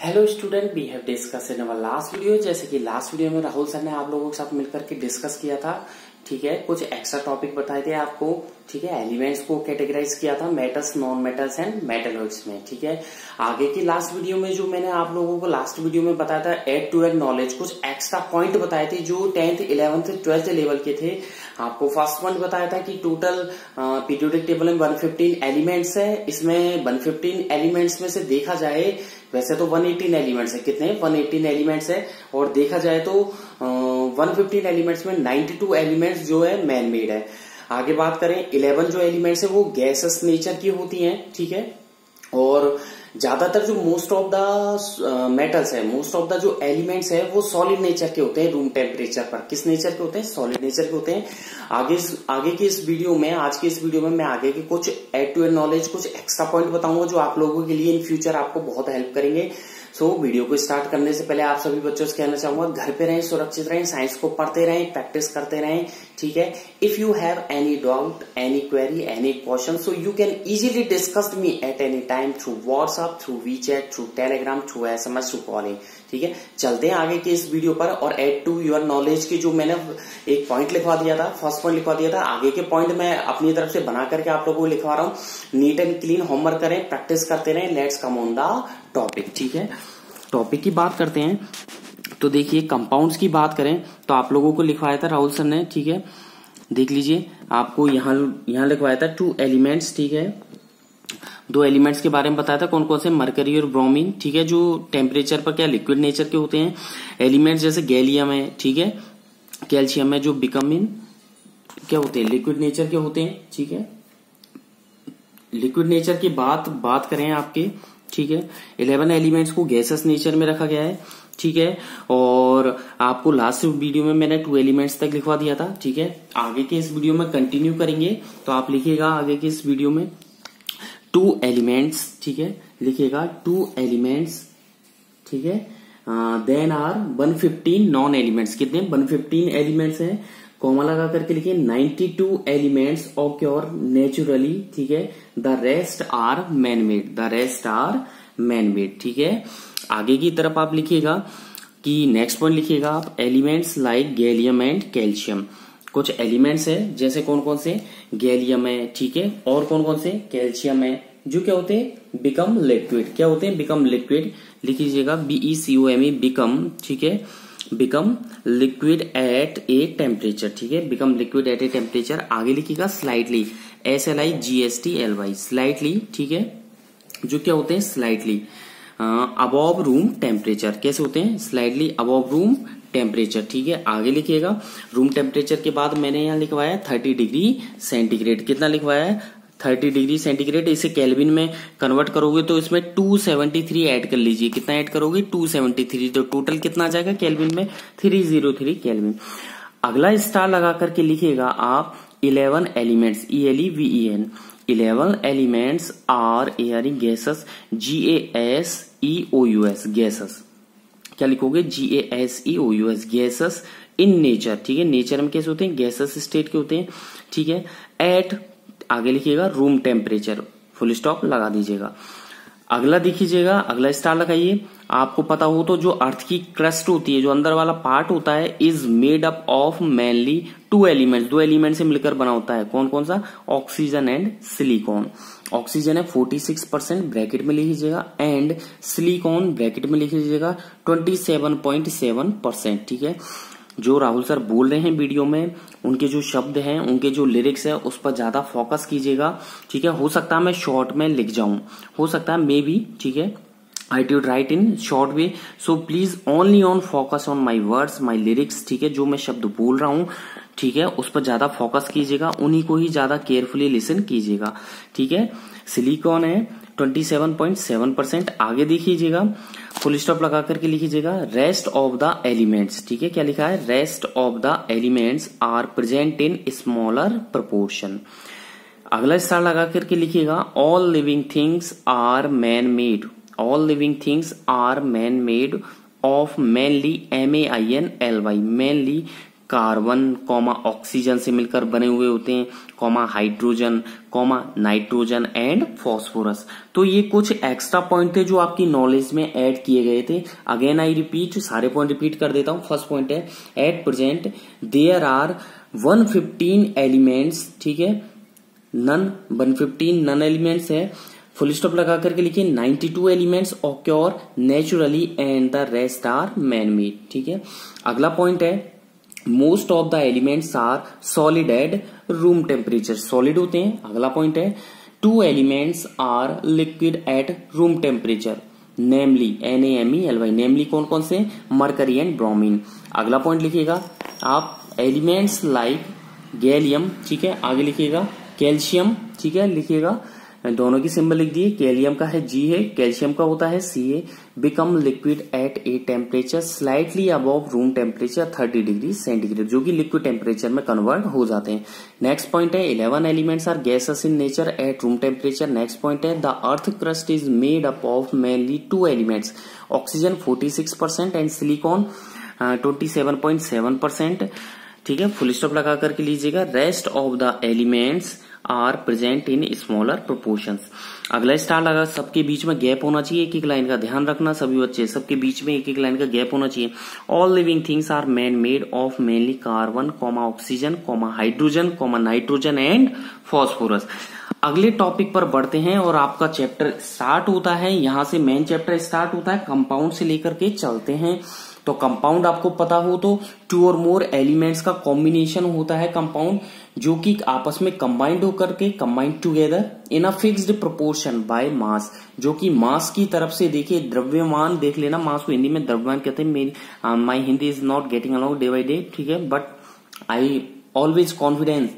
Hello student, we have discuss in our last video. जैसे कि last video में Rahul sir ने आप लोगों के साथ मिलकर के डिस्कस किया था, ठीक है। कुछ एक्स्ट्रा टॉपिक बताए थे आपको, ठीक है। एलिमेंट्स को कैटेगराइज किया था metals, non metals and metalloids में, ठीक है। आगे की लास्ट वीडियो में जो मैंने आप लोगों को लास्ट वीडियो में बताया था एड टू एड नॉलेज, कुछ एक्स्ट्रा पॉइंट बताए थे जो 10th 11th 12th लेवल के थे। आपको फर्स्ट पॉइंट बताया था कि टोटल पीरियोडिक टेबल में 115 एलिमेंट्स है। इसमें 115 एलिमेंट्स में से देखा जाए वैसे तो 118 एलिमेंट्स है। कितने? 118 एलिमेंट्स है। और देखा जाए तो 115 एलिमेंट्स में 92 एलिमेंट्स जो है मैन मेड है। आगे बात करें 11 जो एलिमेंट्स है वो गैसेस नेचर की होती हैं, ठीक है। और ज्यादातर जो मोस्ट ऑफ द मेटल्स है, मोस्ट ऑफ द जो एलिमेंट्स है वो सॉलिड नेचर के होते हैं रूम टेम्परेचर पर। किस नेचर के होते हैं? सॉलिड नेचर के होते हैं। आगे की इस वीडियो में, आज की इस वीडियो में मैं आगे के कुछ एड टू एड नॉलेज, कुछ एक्स्ट्रा पॉइंट बताऊंगा जो आप लोगों के लिए इन फ्यूचर आपको बहुत हेल्प करेंगे। सो वीडियो को स्टार्ट करने से पहले आप सभी बच्चों से कहना चाहूंगा, घर पे रहें, सुरक्षित रहें, साइंस को पढ़ते रहें, प्रैक्टिस करते रहें, ठीक है। If you have any doubt, any query, any question, so you can easily discuss me at any time through WhatsApp, through WeChat, through Telegram, through SMS, through calling, ठीक है। चलते हैं आगे के इस वीडियो पर। और एड टू योर नॉलेज की जो मैंने एक पॉइंट लिखवा दिया था, फर्स्ट पॉइंट लिखवा दिया था, आगे के पॉइंट मैं अपनी तरफ से बना करके आप लोगों को लिखवा रहा हूं। नीट एंड क्लीन होमवर्क करें, प्रैक्टिस करते रहें। Let's come on the topic, ठीक है। टॉपिक की बात करते हैं तो देखिए, कंपाउंड्स की बात करें तो आप लोगों को लिखवाया था राहुल सर ने, ठीक है। देख लीजिए, आपको यहां लिखवाया था 2 एलिमेंट्स, ठीक है। 2 एलिमेंट्स के बारे में बताया था, कौन कौन से? मरकरी और ब्रोमीन, ठीक है, जो टेम्परेचर पर क्या लिक्विड नेचर के होते हैं। एलिमेंट्स जैसे गैलियम है, ठीक है, कैल्शियम है, जो बिकमिन क्या होते हैं? लिक्विड नेचर के होते हैं, ठीक है। लिक्विड नेचर की बात करें आपके, ठीक है। 11 एलिमेंट्स को गैसेस नेचर में रखा गया है, ठीक है। और आपको लास्ट वीडियो में मैंने 2 एलिमेंट्स तक लिखवा दिया था, ठीक है। आगे के इस वीडियो में कंटिन्यू करेंगे तो आप लिखिएगा आगे के इस वीडियो में 2 एलिमेंट्स, ठीक है, लिखिएगा 2 एलिमेंट्स, ठीक है। Then are 115 known elements. कितने? 115 एलिमेंट्स हैं। कॉमा लगा करके लिखिए 92 एलिमेंट्स ऑक्योर नेचुरली, ठीक है। The rest are man made, the rest are man made, ठीक है। आगे की तरफ आप लिखिएगा कि नेक्स्ट पॉइंट लिखिएगा आप elements like gallium and calcium. कुछ एलिमेंट्स है जैसे कौन कौन से? गैलियम है, ठीक है, और कौन कौन से? कैल्शियम है, जो क्या होते हैं? Become liquid. क्या होते हैं? Become liquid. लिख लीजिएगा BECOME, बिकम, ठीक है, become liquid at a temperature, ठीक है, become liquid at a temperature. आगे लिखिएगा स्लाइटली, SLIGHTLY, स्लाइटली, ठीक है, जो क्या होते हैं? Slightly above room temperature. कैसे होते हैं? स्लाइटली अबव रूम टेम्परेचर, ठीक है। आगे लिखिएगा रूम टेम्परेचर के बाद मैंने यहाँ लिखवाया 30 डिग्री सेंटीग्रेड। कितना लिखवाया है? 30 डिग्री सेंटीग्रेड। इसे केल्विन में कन्वर्ट करोगे तो इसमें 273 ऐड कर लीजिए। कितना ऐड करोगे? 273। तो टोटल कितना आ जाएगा केल्विन में? 303 केल्विन। अगला स्टार लगा करके लिखिएगा आप 11 elements, ELEVEN। 11 elements are airing gases, GASEOUS, gases. क्या लिखोगे? GASEOUS, गैसेस इन नेचर, ठीक है। नेचर में कैसे होते हैं? गैसेस स्टेट के होते हैं, ठीक है। एट, आगे लिखिएगा रूम टेम्परेचर, फुल स्टॉप लगा दीजिएगा। अगला देखिएगा, अगला स्टार लगाइए। आपको पता हो तो जो अर्थ की क्रस्ट होती है, जो अंदर वाला पार्ट होता है, is made up of mainly 2 elements. 2 element से मिलकर बना होता है। कौन कौन सा? Oxygen and silicon. ऑक्सीजन है 46% ब्रैकेट में लिख लीजिएगा, एंड सिलिकॉन ब्रैकेट में लिख लीजिएगा 27.7%, ठीक है। जो राहुल सर बोल रहे हैं वीडियो में, उनके जो शब्द हैं, उनके जो लिरिक्स है, उस पर ज्यादा फोकस कीजिएगा, ठीक है। हो सकता है मैं शॉर्ट में लिख जाऊं, हो सकता है मे बी, ठीक है, I to write in short way. So please only on focus on my words, my lyrics, ठीक है। जो मैं शब्द बोल रहा हूं, ठीक है, उस पर ज्यादा फोकस कीजिएगा, उन्हीं को ही ज्यादा केयरफुली लिसन कीजिएगा, ठीक है। सिलिकॉन है 27.7%। आगे देखिएगा, फुल स्टॉप लगा करके लिखिएगा रेस्ट ऑफ द एलिमेंट्स, ठीक है। क्या लिखा है? Rest of the elements are present in smaller proportion. अगला स्टार लगा करके लिखिएगा all living things are man made, all living things are man made of mainly MAINLY, mainly carbon comma oxygen से मिलकर बने हुए होते हैं, comma hydrogen comma nitrogen and phosphorus. तो ये कुछ एक्स्ट्रा पॉइंट थे जो आपकी नॉलेज में ऐड किए गए थे। अगेन आई रिपीट, सारे पॉइंट रिपीट कर देता हूं। फर्स्ट पॉइंट है, at present there are 115 elements, ठीक है, 115 नन एलिमेंट्स है, फुल स्टॉप लगा करके लिखिए 92 elements occur naturally and the rest are man made, ठीक है। अगला पॉइंट है, most of the elements are solid at room temperature, solid होते हैं। अगला पॉइंट है, 2 elements are liquid at room temperature, namely NaMeLy, नेमली कौन कौन से, मरकरी एंड ब्रोमीन। अगला पॉइंट लिखिएगा आप, एलिमेंट्स लाइक गैलियम, ठीक है, आगे लिखिएगा कैल्शियम, ठीक है, लिखिएगा दोनों की सिंबल लिख दिए, कैलियम का है G है, कैल्शियम का होता है Ca, become liquid at a temperature slightly above room temperature 30 degree centigrade, जो कि लिक्विड टेम्परेचर में कन्वर्ट हो जाते हैं। नेक्स्ट पॉइंट है, 11 elements are gases in nature at room temperature. Next point है, the earth crust is made up of mainly 2 elements, oxygen 46% and silicon 27.7%, ठीक है, फुल स्टॉप लगा करके लीजिएगा। Rest of the elements are present in smaller proportions. अगला star लगा, सबके बीच में गैप होना चाहिए, एक एक लाइन का ध्यान रखना सभी बच्चे, सबके बीच में एक एक लाइन का गैप होना चाहिए। All living things are man made of mainly carbon comma oxygen comma hydrogen comma nitrogen and phosphorus. अगले टॉपिक पर बढ़ते हैं और आपका चैप्टर स्टार्ट होता है, यहां से मेन चैप्टर स्टार्ट होता है, कंपाउंड से लेकर के चलते हैं। तो कंपाउंड आपको पता हो तो 2 और मोर एलिमेंट्स का कॉम्बिनेशन होता है कंपाउंड, जो कि आपस में कंबाइंड होकर के combined together in a fixed proportion by mass, जो कि मास की तरफ से देखिए, द्रव्यमान देख लेना, मास को हिंदी में द्रव्यमान कहते हैं। मेरी my Hindi is not getting along day by day, ठीक है, बट आई ऑलवेज कॉन्फिडेंट,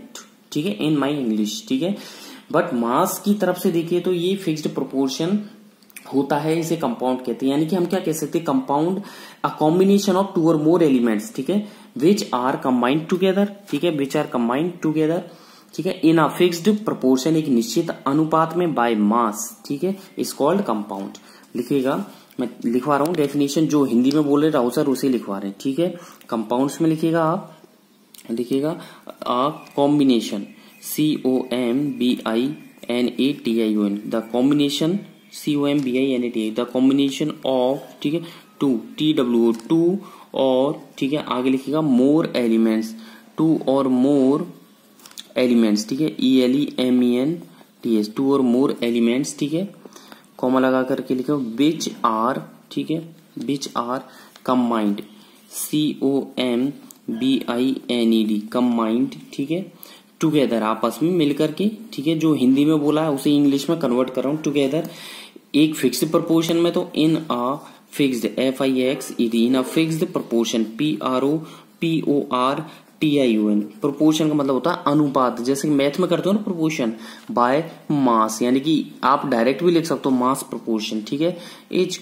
ठीक है, इन माई इंग्लिश, ठीक है। बट मास की तरफ से देखिए तो ये फिक्स्ड प्रोपोर्शन होता है, इसे कंपाउंड कहते हैं। यानी कि हम क्या कह सकते हैं, कंपाउंड अ कॉम्बिनेशन ऑफ 2 और मोर एलिमेंट्स, ठीक है, विच आर कंबाइंड टुगेदर, ठीक है, विच आर कंबाइंड टुगेदर, ठीक है, इन अ फिक्स्ड प्रोपोर्शन, एक निश्चित अनुपात में, बाय मास, ठीक है, इज कॉल्ड कंपाउंड। लिखिएगा, मैं लिखवा रहा हूं डेफिनेशन, जो हिंदी में बोल रहे राहुल सर उसे लिखवा रहे हैं, ठीक है। कंपाउंड्स में लिखिएगा आप, लिखिएगा a combination, COMBINATION, the combination, COMBINATI, the combination of, ठीक है, 2 TWO2 और, ठीक है, आगे लिखिएगा मोर एलिमेंट्स, 2 और मोर एलिमेंट्स, ठीक है, ELEMENTS, 2 और मोर एलिमेंट्स, ठीक है, कॉमा लगा करके लिखो, विच आर, ठीक है, which are combined, COMBINED, combined, ठीक है, टुगेदर, आपस में मिलकर के, ठीक है, जो हिंदी में बोला है उसे इंग्लिश में कन्वर्ट कर रहा हूं, टुगेदर, एक फिक्स्ड प्रोपोर्शन में, तो in a fixed, FIXED, in a fixed proportion, PROPORTION, proportion का मतलब होता है अनुपात, जैसे मैथ में करते हो ना प्रोपोर्शन, बाय मास, यानी कि आप डायरेक्ट भी लिख सकते हो मास प्रोपोर्शन, ठीक है, इज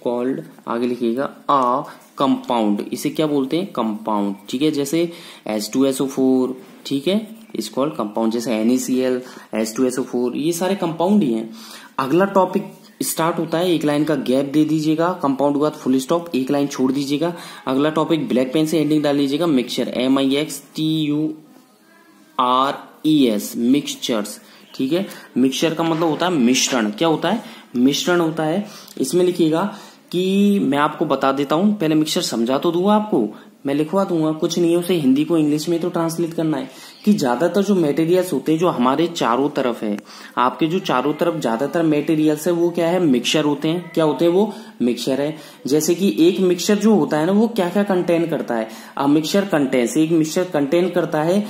कॉल्ड, आगे लिखिएगा अ कंपाउंड, इसे क्या बोलते हैं, कंपाउंड, ठीक है, जैसे H2SO4, ठीक है, इज कॉल्ड कंपाउंड, जैसे NaCl, H2SO4, ये सारे कंपाउंड ही हैं। अगला टॉपिक स्टार्ट होता है, एक लाइन का गैप दे दीजिएगा, कंपाउंड के बाद फुल स्टॉप, एक लाइन छोड़ दीजिएगा। अगला टॉपिक ब्लैक पेन से एंडिंग डाल लीजिएगा, मिक्सचर, MIXTURES, मिक्सचर्स, ठीक है। मिक्सचर का मतलब होता है मिश्रण, क्या होता है, मिश्रण होता है। इसमें लिखिएगा कि मैं आपको बता देता हूं, पहले मिक्सचर समझा तो दूंगा आपको, मैं लिखवा दूंगा, कुछ नहीं है, उसे हिंदी को इंग्लिश में तो ट्रांसलेट करना है। कि ज्यादातर जो मटेरियल्स होते हैं जो हमारे चारों तरफ है, आपके जो चारों तरफ ज्यादातर मटेरियल्स है वो क्या है, मिक्सचर होते हैं। क्या होते हैं वो, मिक्सचर है। जैसे कि एक मिक्सचर जो होता है ना, वो क्या क्या कंटेन करता है, मिक्सचर कंटेन्स, एक मिक्सचर कंटेन करता है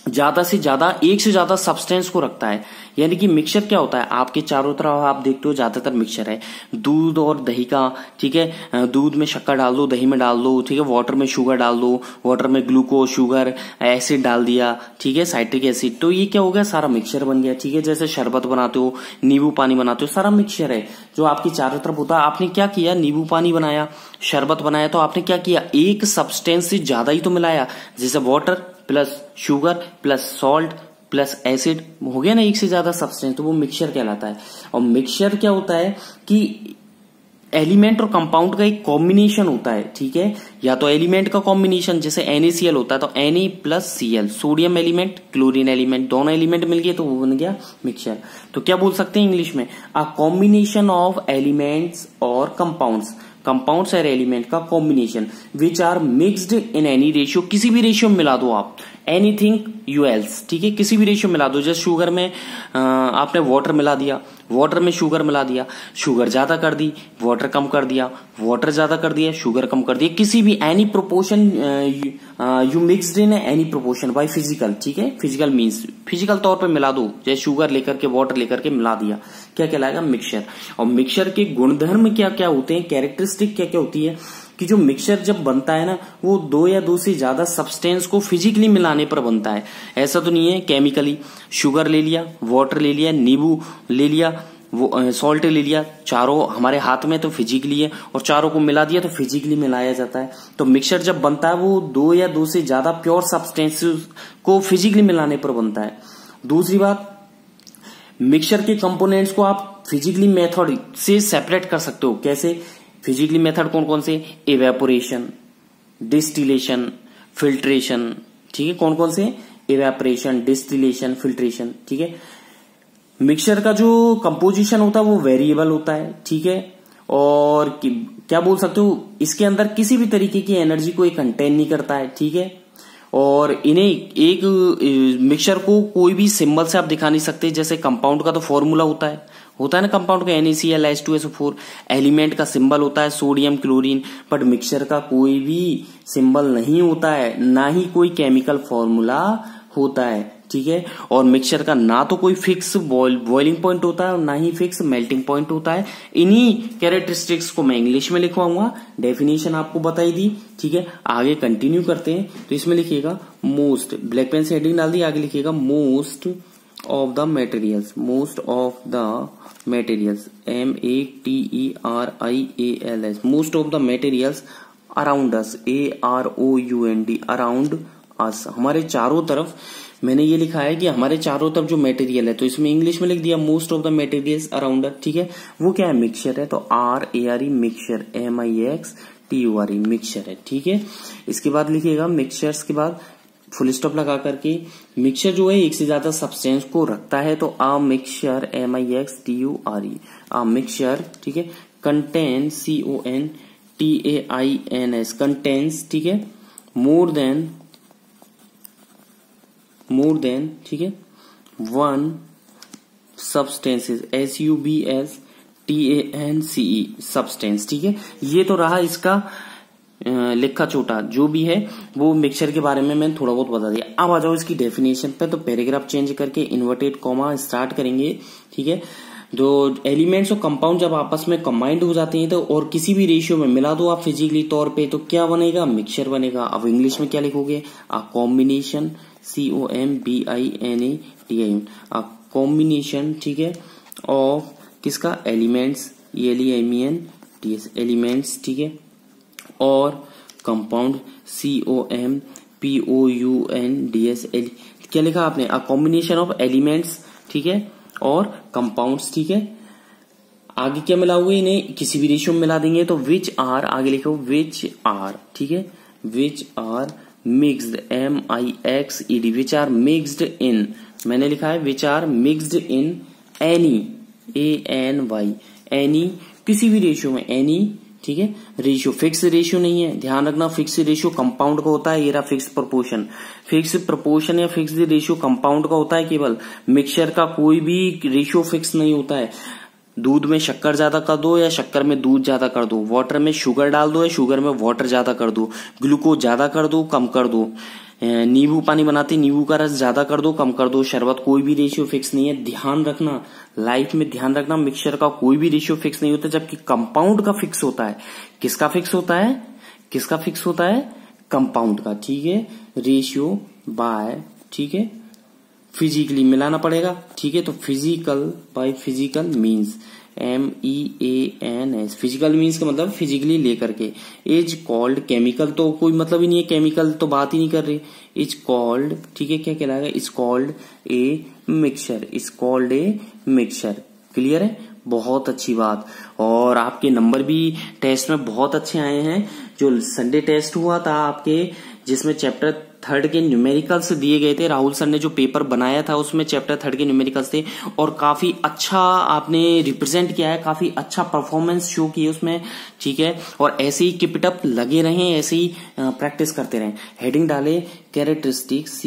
ज्यादा से ज्यादा, एक से ज्यादा सब्सटेंस को रखता है। यानी कि मिक्सचर क्या होता है, आपके चारों तरफ आप देखते हो ज्यादातर मिक्सचर है, दूध और दही का, ठीक है, दूध में शक्कर डाल दो, दही में डाल दो, ठीक है, वाटर में शुगर डाल दो, वाटर में ग्लूकोज, शुगर, एसिड डाल दिया, ठीक है, साइट्रिक एसिड, तो ये क्या हो गया, सारा मिक्सचर बन गया, ठीक है। जैसे शरबत बनाते हो, नींबू पानी बनाते हो, सारा मिक्सचर है जो आपकी चारों तरफ होता है। आपने क्या किया, नींबू पानी बनाया, शरबत बनाया, तो आपने क्या किया, एक सब्सटेंस से ज्यादा ही तो मिलाया, जैसे water plus sugar plus salt plus acid, हो गया ना एक से ज्यादा सब्सटेंस, तो वो मिक्सचर कहलाता है। और मिक्सचर क्या होता है कि एलिमेंट और कंपाउंड का एक कॉम्बिनेशन होता है, ठीक है, या तो एलिमेंट का कॉम्बिनेशन जैसे NaCl होता है तो Na plus Cl, sodium element chlorine element दोनों एलिमेंट मिल गए तो वो बन गया मिक्सचर। तो क्या बोल सकते हैं इंग्लिश में, अ कॉम्बिनेशन ऑफ एलिमेंट्स और कंपाउंड्स, कंपाउंड्स और एलिमेंट का combination which are mixed in any ratio, किसी भी रेशियो में मिला दो आप, एनीथिंग यू एल्स, ठीक है, किसी भी रेशियो मिला दो। जैसे शुगर में आपने वाटर मिला दिया, वाटर में शुगर मिला दिया, शुगर ज्यादा कर दी, वाटर कम कर दिया, वाटर ज्यादा कर दिया, शुगर कम कर दिया, किसी भी any proportion you mixed in any proportion by physical, ठीक है, फिजिकल मीन्स फिजिकल तौर पे मिला दो, जैसे शुगर लेकर के वाटर लेकर के मिला दिया, क्या कहलाएगा मिक्सचर। और मिक्सचर के गुणधर्म क्या क्या होते हैं, कैरेक्टरिस्टिक क्या क्या होती है कि जो मिक्सचर जब बनता है ना वो दो या दो से ज्यादा सब्सटेंस को फिजिकली मिलाने पर बनता है, ऐसा तो नहीं है केमिकली। शुगर ले लिया, वाटर ले लिया, नींबू ले लिया, वो सॉल्ट ले लिया, चारों हमारे हाथ में तो फिजिकली है और चारों को मिला दिया तो फिजिकली मिलाया जाता है। तो मिक्सचर जब बनता है वो दो या दो से ज्यादा प्योर सब्सटेंसेस को फिजिकली मिलाने पर बनता है। दूसरी बात, मिक्सचर के कंपोनेंट्स को आप फिजिकली मेथड से सेपरेट कर सकते हो। कैसे फिजिकली मेथड, कौन कौन से, इवेपोरेशन, डिस्टिलेशन, फिल्ट्रेशन, ठीक है, कौन कौन से, इवेपोरेशन, डिस्टिलेशन, फिल्ट्रेशन, ठीक है। मिक्सचर का जो कंपोजिशन होता है वो वेरिएबल होता है, ठीक है, और क्या बोल सकते हो, इसके अंदर किसी भी तरीके की एनर्जी को ये कंटेन नहीं करता है, ठीक है। और इन्हें एक मिक्सचर को कोई भी सिंबल से आप दिखा नहीं सकते। जैसे कंपाउंड का तो फॉर्मूला होता है ना कंपाउंड का, NaCl H2SO4, एलिमेंट का सिंबल होता है सोडियम क्लोरीन, बट मिक्सचर का कोई भी सिंबल नहीं होता है, ना ही कोई केमिकल फॉर्मूला होता है, ठीक है। और मिक्सचर का ना तो कोई फिक्स बॉइलिंग पॉइंट होता है और ना ही फिक्स मेल्टिंग पॉइंट होता है। इन्हीं कैरेक्टरिस्टिक्स को मैं इंग्लिश में लिखवाऊंगा, डेफिनेशन आपको बताई दी, ठीक है। आगे कंटिन्यू करते हैं, तो इसमें लिखिएगा मोस्ट, ब्लैक पेन से हेडिंग डाल दी, आगे लिखिएगा most of the materials, most of the materials, MATERIALS, most of the materials around us, AROUND, around us, हमारे चारों तरफ। मैंने ये लिखा है कि हमारे चारों तरफ जो मटेरियल है, तो इसमें इंग्लिश में लिख दिया most of the materials around us, ठीक है। वो क्या है, मिक्सचर है, तो RARE मिक्सचर, MIXTURE मिक्सचर है, ठीक है। इसके बाद लिखिएगा मिक्सचर्स के बाद फुल स्टॉप लगा करके, मिक्सचर जो है एक से ज्यादा सब्सटेंस को रखता है, तो अ मिक्सचर, MIXTURE, अ मिक्सचर, ठीक है, कंटेन, CONTAINS, कंटेन्स, ठीक है, मोर देन, ठीक है, वन सब्सटेंसेस, SUBSTANCE, सब्सटेंस, ठीक है। ये तो रहा इसका लिखा छोटा जो भी है वो मिक्सचर के बारे में मैंने थोड़ा बहुत बता दिया। अब आ जाओ इसकी डेफिनेशन पे, तो पैराग्राफ चेंज करके इन्वर्टेड कॉमा स्टार्ट करेंगे, ठीक है। जो एलिमेंट्स और कंपाउंड जब आपस में कंबाइंड हो जाते हैं तो और किसी भी रेशियो में मिला दो आप फिजिकली तौर पे, तो क्या बनेगा, मिक्सचर बनेगा। अब इंग्लिश में क्या लिखोगे, a combination, COMBINATION, a combination, ठीक है, ऑफ किसका, एलिमेंट्स, ELEMENTS, एलिमेंट्स, ठीक है, और कंपाउंड, COMPOUNDS, क्या लिखा आपने, अ कॉम्बिनेशन ऑफ एलिमेंट्स, ठीक है, और कंपाउंड्स, ठीक है। आगे क्या मिलाओगे, इन्हें किसी भी रेशियो में मिला देंगे, तो विच आर, आगे लिखो विच आर, ठीक है, which are mixed, MIXED, which are mixed in, मैंने लिखा है which are mixed in any, ANY, any, किसी भी रेशियो में, एनी, ठीक है। रेशियो फिक्स रेशियो नहीं है, ध्यान रखना, फिक्स रेशियो कंपाउंड का होता है, ये रहा फिक्स प्रोपोर्शन। फिक्स प्रोपोर्शन या फिक्स रेशियो कंपाउंड का होता है केवल, मिक्सचर का कोई भी रेशियो फिक्स नहीं होता है। दूध में शक्कर ज्यादा कर दो या शक्कर में दूध ज्यादा कर दो, वाटर में शुगर डाल दो या शुगर में वाटर ज्यादा कर दो, ग्लूकोज ज्यादा कर दो कम कर दो, नींबू पानी बनाते नींबू का रस ज्यादा कर दो कम कर दो, शरबत, कोई भी रेशियो फिक्स नहीं है। ध्यान रखना, लाइफ में ध्यान रखना, मिक्सचर का कोई भी रेशियो फिक्स नहीं होता, जबकि कंपाउंड का फिक्स होता है। किसका फिक्स होता है, किसका फिक्स होता है, कंपाउंड का, ठीक है, रेशियो बाय, ठीक है, फिजिकली मिलाना पड़ेगा, ठीक है। तो physical by physical means, MEANS, physical means का मतलब फिजिकली लेकर के, इज कॉल्ड, केमिकल तो कोई मतलब ही नहीं है, केमिकल तो बात ही नहीं कर रही, इज कॉल्ड, ठीक है, क्या कहलाएगा, is called a mixture, is called a mixture, clear है। बहुत अच्छी बात। और आपके नंबर भी टेस्ट में बहुत अच्छे आए हैं। जो संडे टेस्ट हुआ था आपके, जिसमें चैप्टर 3 के न्यूमेरिकल्स दिए गए थे, राहुल सर ने जो पेपर बनाया था उसमें चैप्टर 3 के न्यूमेरिकल्स थे, और काफी अच्छा आपने रिप्रेजेंट किया है, काफी अच्छा परफॉर्मेंस शो की उसमें, ठीक है। और ऐसे ही कीप इट अप, लगे रहें, ऐसे ही प्रैक्टिस करते रहें। हेडिंग डाले कैरेक्टरिस्टिक्स,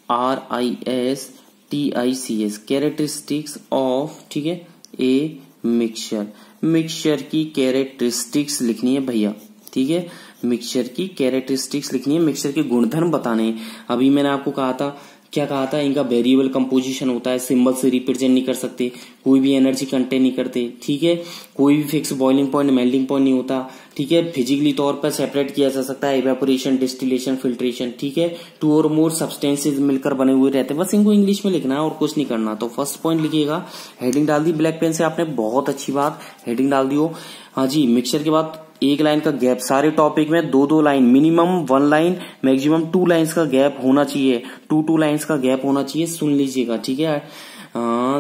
CHARACTERISTICS, कैरेक्टरिस्टिक्स ऑफ, ठीक है, ए मिक्सचर। मिक्सचर की कैरेक्टरिस्टिक्स लिखनी है भैया, ठीक है। मिक्सचर की कैरेक्टरिस्टिक्स लिखनी है, मिक्सचर के गुणधर्म बताने हैं। अभी मैंने आपको कहा था, क्या कहा था, इनका वेरिएबल कंपोजिशन होता है, सिंबल से रिप्रेजेंट नहीं कर सकते, कोई भी एनर्जी कंटेन नहीं करते, ठीक है। कोई भी fix boiling point, melting point नहीं होता, ठीक है। फिजिकली तौर पर सेपरेट किया जा सकता है, इवेपोरेशन, डिस्टिलेशन, फिल्ट्रेशन, ठीक है। 2 और मोर सब्सटेंसेज मिलकर बने हुए रहते हैं। बस इनको इंग्लिश में लिखना है और कुछ नहीं करना। तो फर्स्ट पॉइंट लिखिएगा। हेडिंग डाल दी ब्लैक पेन से आपने, बहुत अच्छी बात, हेडिंग डाल दी हो। हाँ जी, मिक्सचर के बाद 1 लाइन का गैप, सारे टॉपिक में 2-2 line, minimum 1 line, maximum 2 lines का गैप होना चाहिए, 2 लाइन्स का गैप होना चाहिए, सुन लीजिएगा, ठीक है।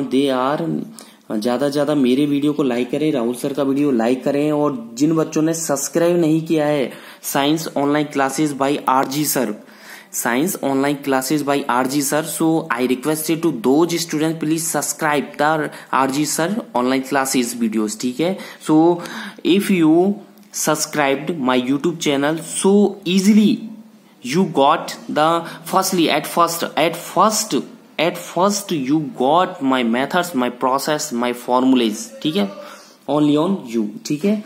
दे आर, ज्यादा मेरे वीडियो को लाइक करें, राहुल सर का वीडियो लाइक करें, और जिन बच्चों ने सब्सक्राइब नहीं किया है, science online classes bye RG sir, Science online classes by RG sir. So I requested to those students, please subscribe the RG sir online classes videos, ठीक है। So if you subscribed my YouTube channel, so easily you got the firstly at first you got my methods, my process, my formulas, ठीक है, only on you, ठीक है।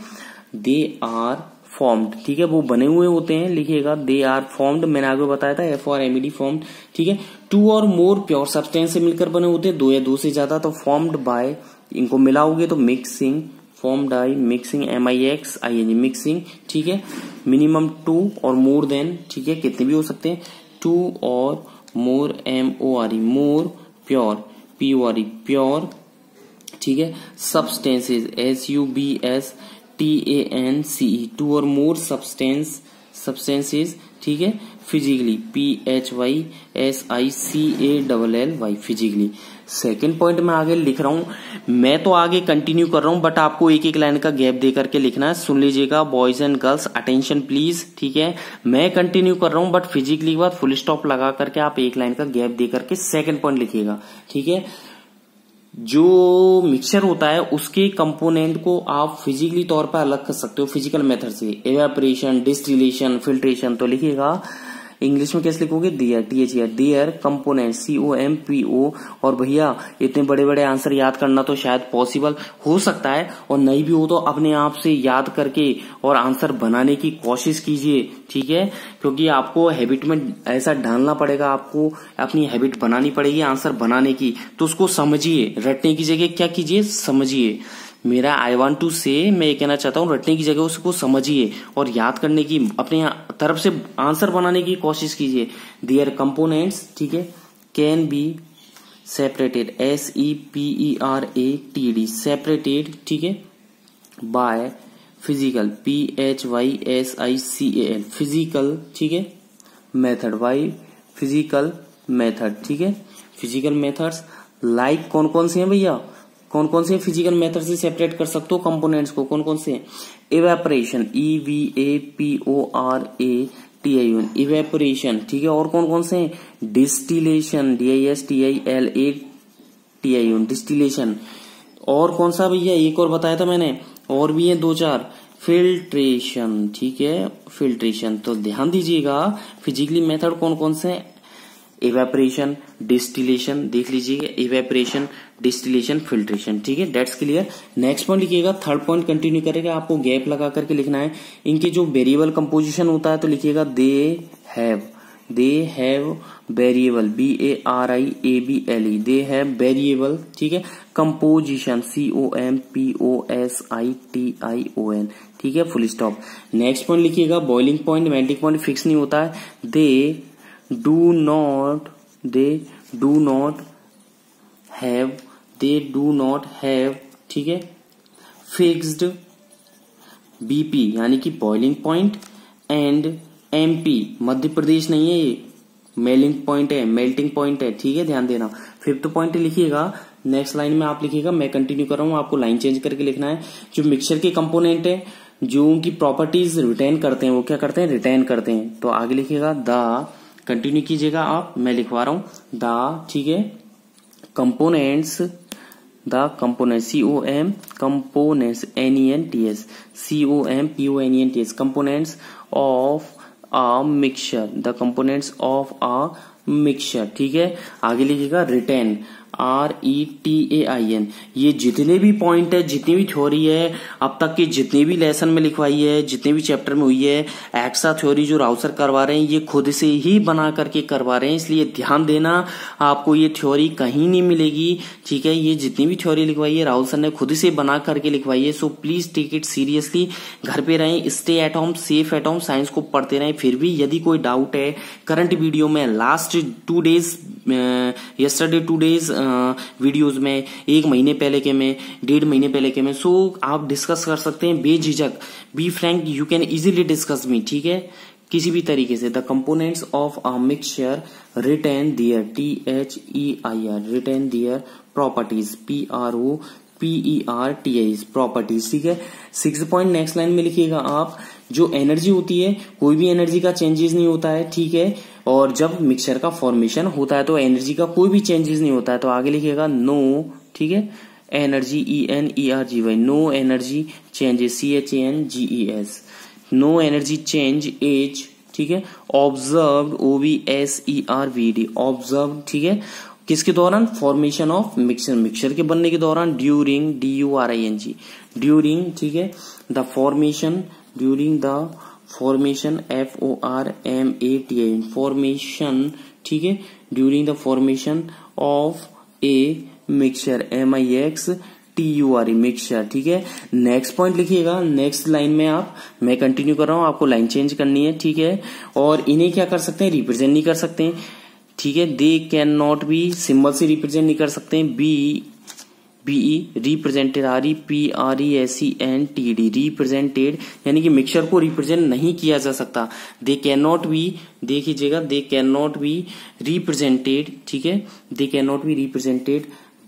They are formed, ठीक है, वो बने हुए होते हैं, लिखिएगा दे आर फॉर्म्ड, मैंने आगे बताया था, FORMED फॉर्म्ड, ठीक है। 2 और मोर प्योर सब्सटेंस से मिलकर बने होते हैं, 2 या 2 से ज्यादा, तो फॉर्म्ड बाय, इनको मिलाओगे तो mixing, formed by mixing, MIXING mixing, ठीक है। मिनिमम 2 और मोर देन, ठीक है, कितने भी हो सकते हैं, 2 और मोर, MORE मोर, प्योर, PORE प्योर, ठीक है। सब्सटेंसेज, SUBSTANCE 2 और मोर सब्सटेंसेज, ठीक है। Physically, PHYSICALLY physically. Second point में आगे लिख रहा हूं, मैं तो आगे कंटिन्यू कर रहा हूं, बट आपको एक लाइन का गैप दे करके लिखना है, सुन लीजिएगा boys and girls, attention please, ठीक है। मैं कंटिन्यू कर रहा हूं, बट फिजिकली के बाद फुल स्टॉप लगा करके आप 1 लाइन का गैप दे करके सेकेंड पॉइंट लिखिएगा, ठीक है। जो मिक्सचर होता है उसके कंपोनेंट को आप फिजिकली तौर पर अलग कर सकते हो फिजिकल मेथड से, एवेपोरेशन, डिस्टिलेशन, फिल्ट्रेशन। तो लिखिएगा इंग्लिश में कैसे लिखोगे, देयर कंपोनेंट, COMPO। और भैया इतने बड़े बड़े आंसर याद करना तो शायद पॉसिबल हो सकता है, और नहीं भी हो तो अपने आप से याद करके और आंसर बनाने की कोशिश कीजिए, ठीक है। क्योंकि आपको हैबिट में ऐसा डालना पड़ेगा, आपको अपनी हैबिट बनानी पड़ेगी आंसर बनाने की। तो उसको समझिए, रटने की जगह क्या कीजिए, समझिए। मेरा आई वांट टू से, मैं ये कहना चाहता हूँ, रटने की जगह उसको समझिए और याद करने की, अपने तरफ से आंसर बनाने की कोशिश कीजिए। देयर कंपोनेंट्स, ठीक है, can be separated, SEPERATED separated, ठीक है, बाय फिजिकल, PHYSICAL फिजिकल, ठीक है, मेथड, बाय फिजिकल मेथड, ठीक है। फिजिकल मेथड्स लाइक कौन कौन से हैं भैया, कौन कौन से फिजिकल मेथड से सेपरेट कर सकते हो कंपोनेंट्स को, कौन कौन से, इवेपोरेशन, EVAPORATION इवेपोरेशन, ठीक है। और कौन कौन से, डिस्टिलेशन, DISTILATION डिस्टिलेशन। और कौन सा भैया, एक और बताया था मैंने, और भी है 2-4, फिल्ट्रेशन, ठीक है, फिल्ट्रेशन। तो ध्यान दीजिएगा फिजिकली मेथड कौन कौन से, इवेपोरेशन, डिस्टिलेशन, देख लीजिए, इवेपोरेशन, डिस्टिलेशन, फिल्ट्रेशन, ठीक है। That's clear. नेक्स्ट पॉइंट लिखिएगा, थर्ड पॉइंट कंटिन्यू करेगा, आपको गैप लगा करके लिखना है। इनके जो वेरिएबल कंपोजिशन होता है तो लिखिएगा they have variable, BARIABLE they have variable, ठीक है। कंपोजिशन, COMPOSITION, ठीक है, फुल स्टॉप। नेक्स्ट पॉइंट लिखिएगा, boiling point, melting point fix नहीं होता है। दे डू नॉट हैव, ठीक है, फिक्स्ड BP यानी कि boiling point, and MP Madhya Pradesh नहीं है ये, मेल्टिंग पॉइंट है, ठीक है, ध्यान देना। 5th पॉइंट लिखिएगा, नेक्स्ट लाइन में आप लिखिएगा, मैं कंटिन्यू कर रहा हूँ, आपको लाइन चेंज करके लिखना है। जो मिक्सचर के कंपोनेंट है, जो उनकी प्रॉपर्टीज रिटेन करते हैं, वो क्या करते हैं, रिटेन करते हैं। तो आगे लिखिएगा द, कंटिन्यू कीजिएगा आप, मैं लिखवा रहा हूं द, ठीक है, components, the components, COM components, NENTS, COMPONENTS, components of a mixture, the components of a mixture, ठीक है। आगे लिखिएगा रिटेन, RETAIN। ये जितने भी पॉइंट है, जितनी भी थ्योरी है अब तक की, जितने भी लेसन में लिखवाई है, जितने भी चैप्टर में हुई है, एक्स्ट्रा थ्योरी जो राव सर करवा रहे हैं, ये खुद से ही बना करके करवा रहे हैं, इसलिए ध्यान देना, आपको ये थ्योरी कहीं नहीं मिलेगी, ठीक है। ये जितनी भी थ्योरी लिखवाई है राहुल सर ने खुद से बना करके लिखवाई है। So please take it seriously, घर पे रहें, stay at home, safe at home, science को पढ़ते रहें। फिर भी यदि कोई डाउट है करंट वीडियो में, last 2 days, yesterday 2 days videos में, 1 महीने पहले के में, 1.5 महीने पहले के में, सो आप डिस्कस कर सकते हैं बेझिझक, be frank, you can easily discuss me, ठीक है, किसी भी तरीके से। The components of a mixture retain their, THEIR, retain their properties, PROPERTIs, properties, ठीक है। 6th पॉइंट नेक्स्ट लाइन में लिखिएगा आप, जो एनर्जी होती है, कोई भी एनर्जी का चेंजेस नहीं होता है, ठीक है। और जब मिक्सचर का फॉर्मेशन होता है तो एनर्जी का कोई भी चेंजेस नहीं होता है। तो आगे लिखिएगा नो, ठीक है, energy, ENERGY, no energy changes, CHANGES, no energy change as, ठीक है। ऑब्जर्व्ड, OBSERVD, ऑब्जर्व्ड, ठीक है, किसके दौरान, फॉर्मेशन ऑफ मिक्सचर, मिक्सचर के बनने के दौरान, ड्यूरिंग, DURING, ड्यूरिंग, ठीक है, the formation, during the formation, FORMATION, formation, ठीक है, during the formation of a mixture, MIXTURE, mixture, ठीक है। नेक्स्ट पॉइंट लिखिएगा, नेक्स्ट लाइन में आप, मैं कंटिन्यू कर रहा हूं, आपको लाइन चेंज करनी है, ठीक है। और इन्हें क्या कर सकते हैं, रिप्रेजेंट नहीं कर सकते हैं, ठीक है। They can not B, symbol से रिप्रेजेंट नहीं कर सकते हैं। BE रिप्रेजेंटेड, REPRESENTED, रिप्रेजेंटेड, यानी कि मिक्सचर को रिप्रेजेंट नहीं किया जा सकता। दे कैन नॉट बी, देखिएगा, they can not be represented, ठीक है, they can not be represented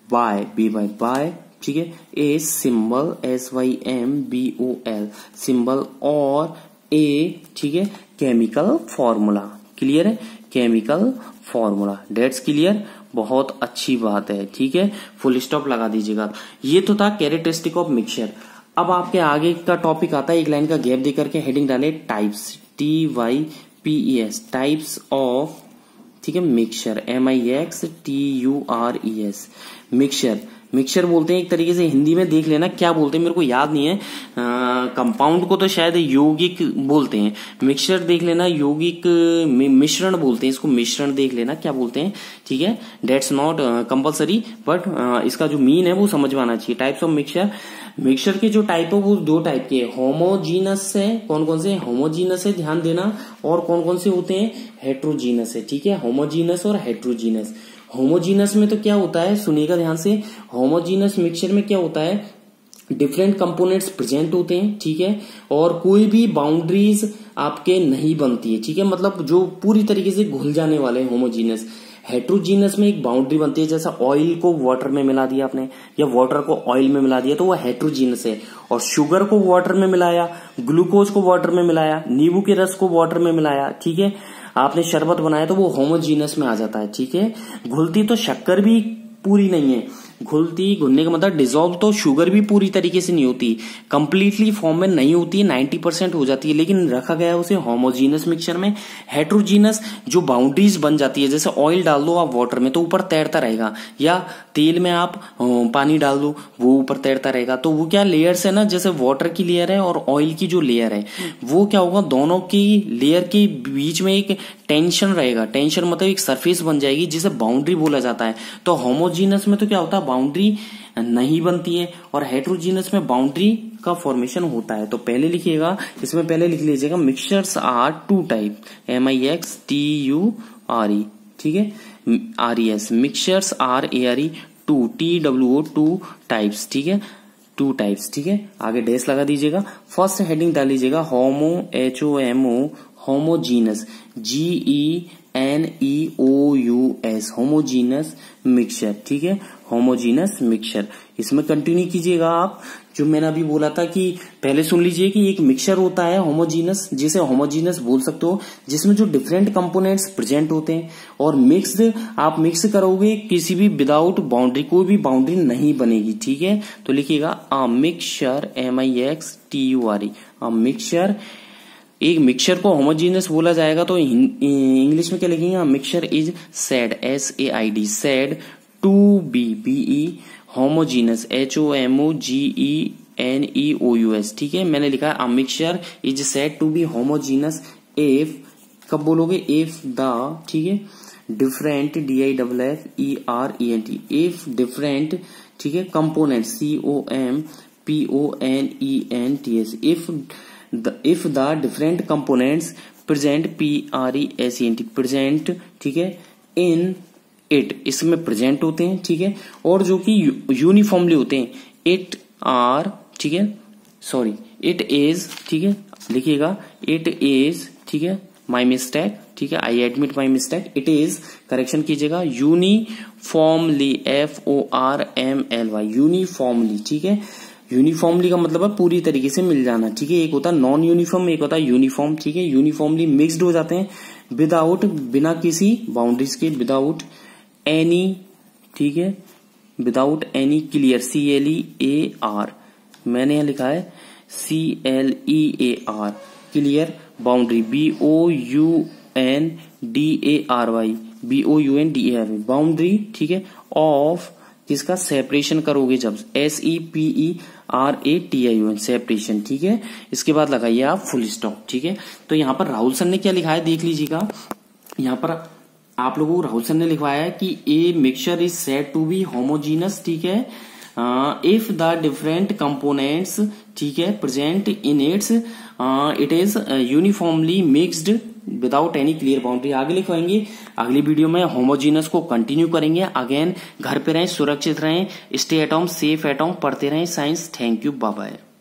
by, by, ठीक है, ए सिंबल, SYMBOL, सिंबल, और ए, ठीक है, केमिकल फॉर्मूला, क्लियर है, केमिकल फॉर्मूला, डेट्स क्लियर, बहुत अच्छी बात है, ठीक है, फुल स्टॉप लगा दीजिएगा। ये तो था कैरेक्टरिस्टिक ऑफ मिक्सचर। अब आपके आगे का टॉपिक आता है, एक लाइन का गैप देकर के हेडिंग डाले, टाइप्स, TYPES, टाइप्स ऑफ, ठीक है, मिक्सचर, MIXTURES, मिक्सचर, मिक्सचर बोलते हैं एक तरीके से, हिंदी में देख लेना क्या बोलते हैं, मेरे को याद नहीं है, कंपाउंड को तो शायद यौगिक बोलते हैं, मिक्सचर देख लेना, यौगिक मिश्रण बोलते हैं इसको, मिश्रण देख लेना क्या बोलते हैं, ठीक है। डेट्स नॉट कंपलसरी, बट इसका जो मीन है वो समझ में आना चाहिए। टाइप्स ऑफ मिक्सचर, मिक्सचर के जो टाइप है वो 2 टाइप के, होमोजीनस है, कौन कौन से, होमोजीनस है, ध्यान देना, और कौन कौन से होते हैं, हेट्रोजीनस है, ठीक है, होमोजीनस और हेट्रोजीनस। होमोजीनस में तो क्या होता है, सुनिएगा ध्यान से, होमोजीनस मिक्सचर में क्या होता है, डिफरेंट कंपोनेंट्स प्रेजेंट होते हैं, ठीक है, और कोई भी बाउंड्रीज आपके नहीं बनती है, ठीक है, मतलब जो पूरी तरीके से घुल जाने वाले हैं होमोजीनस। हेट्रोजीनस में एक बाउंड्री बनती है, जैसा ऑयल को वाटर में मिला दिया आपने, या वाटर को ऑयल में मिला दिया, तो वो हेट्रोजीनस है। और शुगर को वाटर में मिलाया, ग्लूकोज को वाटर में मिलाया, नींबू के रस को वाटर में मिलाया, ठीक है, आपने शरबत बनाया, तो वो होमोजीनस में आ जाता है, ठीक है। घुलती तो शक्कर भी पूरी नहीं है, घुलने का मतलब डिजोल्व तो शुगर भी पूरी तरीके से नहीं होती, कंप्लीटली फॉर्म में नहीं होती है, 90% हो जाती है, लेकिन रखा गया है उसे होमोजीनस मिक्सचर में। हेट्रोजीनस जो बाउंड्रीज बन जाती है, जैसे ऑयल डाल दो आप वाटर में तो ऊपर तैरता रहेगा, या तेल में आप पानी डाल दो वो ऊपर तैरता रहेगा, तो वो क्या लेयर्स है ना, जैसे वाटर की लेयर है और ऑयल की जो लेयर है, वो क्या होगा, दोनों की लेयर के बीच में एक टेंशन रहेगा, टेंशन मतलब एक सरफेस बन जाएगी जिसे बाउंड्री बोला जाता है। तो होमोजीनस में तो क्या होता है, बाउंड्री नहीं बनती है, और हेट्रोजीनस में बाउंड्री का फॉर्मेशन होता है। तो पहले लिखिएगा, इसमें पहले लिख लीजिएगा, मिक्सचर्स आर 2 टाइप, MIXTURE, ठीक है, RES, mixtures are ARE 2, TWO 2 types, ठीक है, 2 टाइप्स, ठीक है। आगे डैश लगा दीजिएगा, फर्स्ट हेडिंग डाल लीजिएगा, HOMO, HOMO, homogeneous, NEOUS, homogeneous mixture, ठीक है, होमोजीनस मिक्सचर। इसमें कंटिन्यू कीजिएगा आप, जो मैंने अभी बोला था कि पहले सुन लीजिए कि एक मिक्सचर होता है होमोजीनस, जिसे होमोजीनस बोल सकते हो, जिसमें जो डिफरेंट कंपोनेंट्स प्रेजेंट होते हैं, और मिक्स्ड आप मिक्स करोगे किसी भी विदाउट बाउंड्री, कोई भी बाउंड्री नहीं बनेगी, ठीक है। तो लिखिएगा a mixture, MIXTURE, a mixture. एक मिक्सचर को होमोजीनियस बोला जाएगा तो इंग्लिश में क्या लिखेंगे? Mixture is said, SAID, said to be, BE, homogeneous, HOMOGENEOUS, ठीक है। मैंने लिखा है a mixture is said to be homogeneous if, कब बोलोगे? इफ द, ठीक है, डिफरेंट, DIFFERENT, इफ डिफरेंट, ठीक है, component, COMPONENTS, if the different components present, PRESENT, present, ठीक है, in it, इसमें प्रेजेंट होते हैं, ठीक है, और जो कि यूनिफॉर्मली होते हैं, it are, ठीक है, सॉरी, it is, ठीक है, लिखिएगा it is, ठीक है, माई मिस्टेक, ठीक है, I admit my mistake, it is, correction कीजिएगा, यूनिफॉर्मली, FORMLY, यूनिफॉर्मली, ठीक है। यूनिफॉर्मली का मतलब है पूरी तरीके से मिल जाना, ठीक है। एक होता है नॉन यूनिफॉर्म, एक होता है यूनिफॉर्म, ठीक है। यूनिफॉर्मली मिक्स्ड हो जाते हैं विदाउट, बिना किसी बाउंड्रीज के, विदाउट एनी, ठीक है, विदाउट एनी क्लियर, CLEAR, मैंने यहां लिखा है CLEAR, clear boundary, BOUNDARY, boundary, ठीक है, ऑफ, जिसका सेपरेशन करोगे जब, SEPERATION, सेपरेशन, ठीक है। इसके बाद लगाइए आप फुल स्टॉप, ठीक है। तो यहाँ पर राहुल सर ने क्या लिखा है देख लीजिएगा, यहाँ पर आप लोगों को राहुल सर ने लिखवाया है कि a mixture is said to be homogeneous, ठीक है, इफ द डिफरेंट कंपोनेंट्स, ठीक है, present in its, it is uniformly mixed without any clear boundary. आगे लिखवाएंगे, अगली वीडियो में होमोजीनस को कंटिन्यू करेंगे। अगेन घर पे रहें, सुरक्षित रहें, stay at home, safe at home, पढ़ते रहें science. Thank you, bye bye.